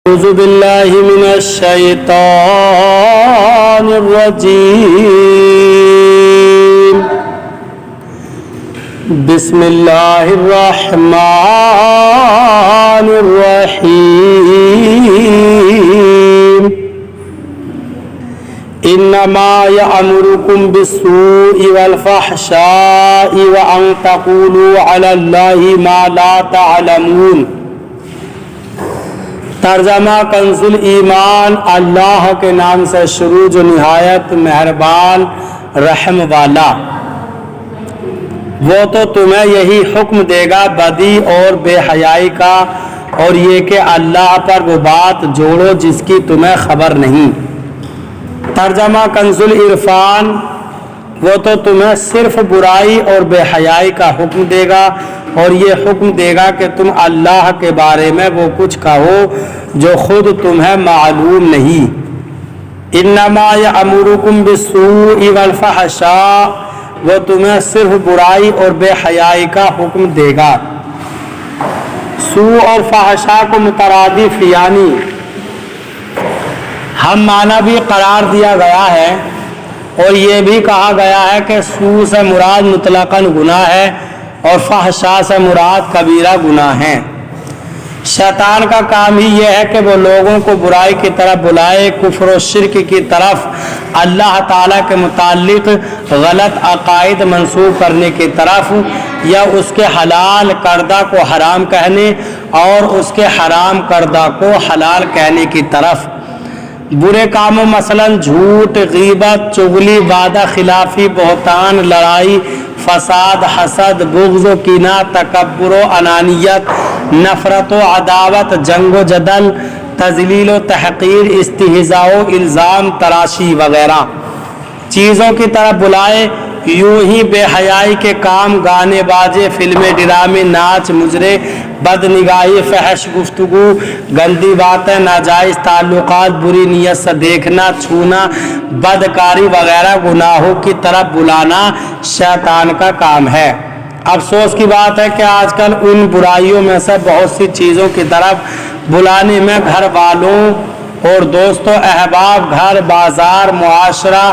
أعوذ بالله من الشيطان الرجيم بسم الله الرحمن الرحيم إنما يأمركم بالسوء والفحشاء وأن تقولوا على الله ما لا تعلمون۔ ترجمہ کنزُ الایمان۔ اللہ کے نام سے شروع جو نہایت مہربان رحم والا۔ وہ تو تمہیں یہی حکم دے گا بدی اور بے حیائی کا، اور یہ کہ اللہ پر وہ بات جوڑو جس کی تمہیں خبر نہیں۔ ترجمہ کنزُ العرفان۔ وہ تو تمہیں صرف برائی اور بے حیائی کا حکم دے گا، اور یہ حکم دے گا کہ تم اللہ کے بارے میں وہ کچھ کہو جو خود تمہیں معلوم نہیں۔ انما یأمرکم بالسوء والفحشاء۔ وہ تمہیں صرف برائی اور بے حیائی کا حکم دے گا۔ سوء اور فحشاء کو مترادف یعنی ہم معنی بھی قرار دیا گیا ہے، اور یہ بھی کہا گیا ہے کہ سوء سے مراد مطلقاً گناہ ہے اور فحشاء سے مراد کبیرہ گناہ ہیں۔ شیطان کا کام ہی یہ ہے کہ وہ لوگوں کو برائی کی طرف بلائے، کفر و شرک کی طرف، اللہ تعالیٰ کے متعلق غلط عقائد منسوب کرنے کی طرف، یا اس کے حلال کردہ کو حرام کہنے اور اس کے حرام کردہ کو حلال کہنے کی طرف۔ برے کاموں مثلا جھوٹ، غیبت، چغلی، وعدہ خلافی، بہتان، لڑائی، فساد، حسد، بغض و کینہ، تکبر و انانیت، نفرت و عداوت، جنگ و جدل، تذلیل و تحقیر، استہزاء و الزام تراشی وغیرہ چیزوں کی طرف بلائے۔ یوں ہی بے حیائی کے کام، گانے باجے، فلمیں، ڈرامے، ناچ مجرے، بد نگاہی، فحش گفتگو، گندی باتیں، ناجائز تعلقات، بری نیت سے دیکھنا، چھونا، بدکاری وغیرہ گناہوں کی طرف بلانا شیطان کا کام ہے۔ افسوس کی بات ہے کہ آج کل ان برائیوں میں سے بہت سی چیزوں کی طرف بلانے میں گھر والوں اور دوستوں، احباب، گھر، بازار، معاشرہ،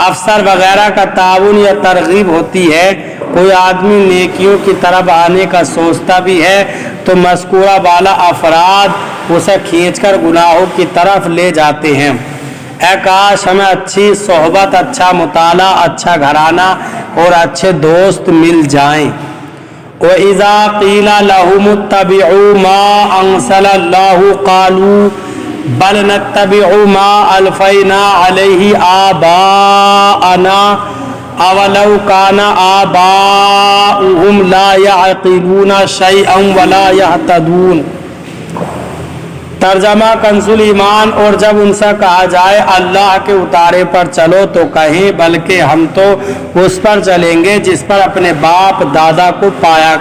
افسر وغیرہ کا تعاون یا ترغیب ہوتی ہے۔ کوئی آدمی نیکیوں کی طرف آنے کا سوچتا بھی ہے تو مذکورہ والا افراد اسے کھینچ کر گناہوں کی طرف لے جاتے ہیں۔ اے کاش ہمیں اچھی صحبت، اچھا مطالعہ، اچھا گھرانہ اور اچھے دوست مل جائیں۔ وَإِذَا قِيلَ لَهُمُ اتَّبِعُوا مَا أَنزَلَ اللَّهُ قَالُوا بَلْ نَتَّبِعُ مَا أَلْفَيْنَا عَلَيْهِ آبَاءَنَا أَوَلَوْ كَانَ آبَاؤُهُمْ لَا يَعْقِلُونَ شَيْئًا وَلَا يَهْتَدُونَ۔ ترجمہ کنزُ الایمان۔ اور جب ان سے کہا جائے اللہ کے اتارے پر چلو تو کہیں بلکہ ہم تو اس پر چلیں گے جس پر اپنے باپ دادا کو پایا،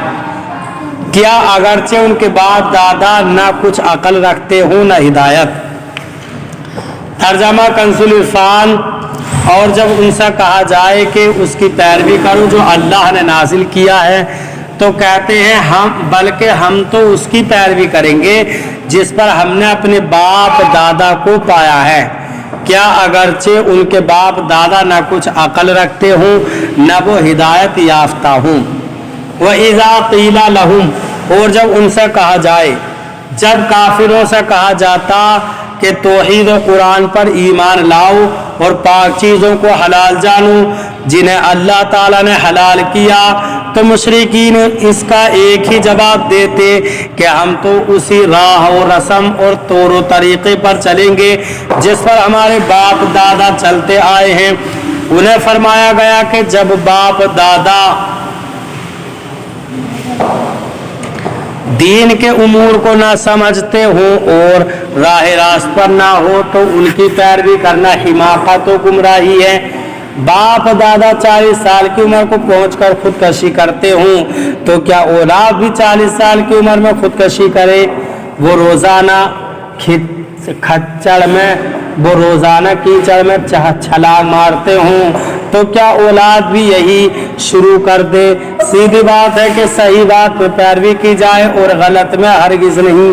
کیا اگرچہ ان کے باپ دادا نہ کچھ عقل رکھتے ہوں نہ ہدایت۔ ترجمہ کنزُ العرفان۔ اور جب ان سے کہا جائے کہ اس کی پیروی کرو جو اللہ نے نازل کیا ہے تو کہتے ہیں بلکہ ہم تو اس کی پیروی کریں گے جس پر ہم نے اپنے باپ دادا کو پایا ہے، کیا اگرچہ ان کے باپ دادا نہ کچھ عقل رکھتے ہوں نہ وہ ہدایت یافتہ ہوں۔ وَإِذَا قِيلَ لَهُمْ۔ اور جب ان سے کہا جائے، جب کافروں سے کہا جاتا کہ توحید و قرآن پر ایمان لاؤ اور پاک چیزوں کو حلال جانو جنہیں اللہ تعالیٰ نے حلال کیا، تو مشرکین اس کا ایک ہی جواب دیتے کہ ہم تو اسی راہ و رسم اور طور و طریقے پر چلیں گے جس پر ہمارے باپ دادا چلتے آئے ہیں۔ انہیں فرمایا گیا کہ جب باپ دادا دین کے امور کو نہ سمجھتے ہوں اور راہ راست پر نہ ہو تو ان کی پیروی کرنا حماقت و گمراہی ہے۔ باپ دادا 40 سال کی عمر کو پہنچ کر خودکشی کرتے ہوں تو کیا اولاد بھی 40 سال کی عمر میں خودکشی کرے؟ وہ روزانہ کیچڑ میں چھلانگ مارتے ہوں تو کیا اولاد بھی یہی شروع کر دے؟ سیدھی بات ہے کہ صحیح بات میں پیروی کی جائے اور غلط میں ہرگز نہیں۔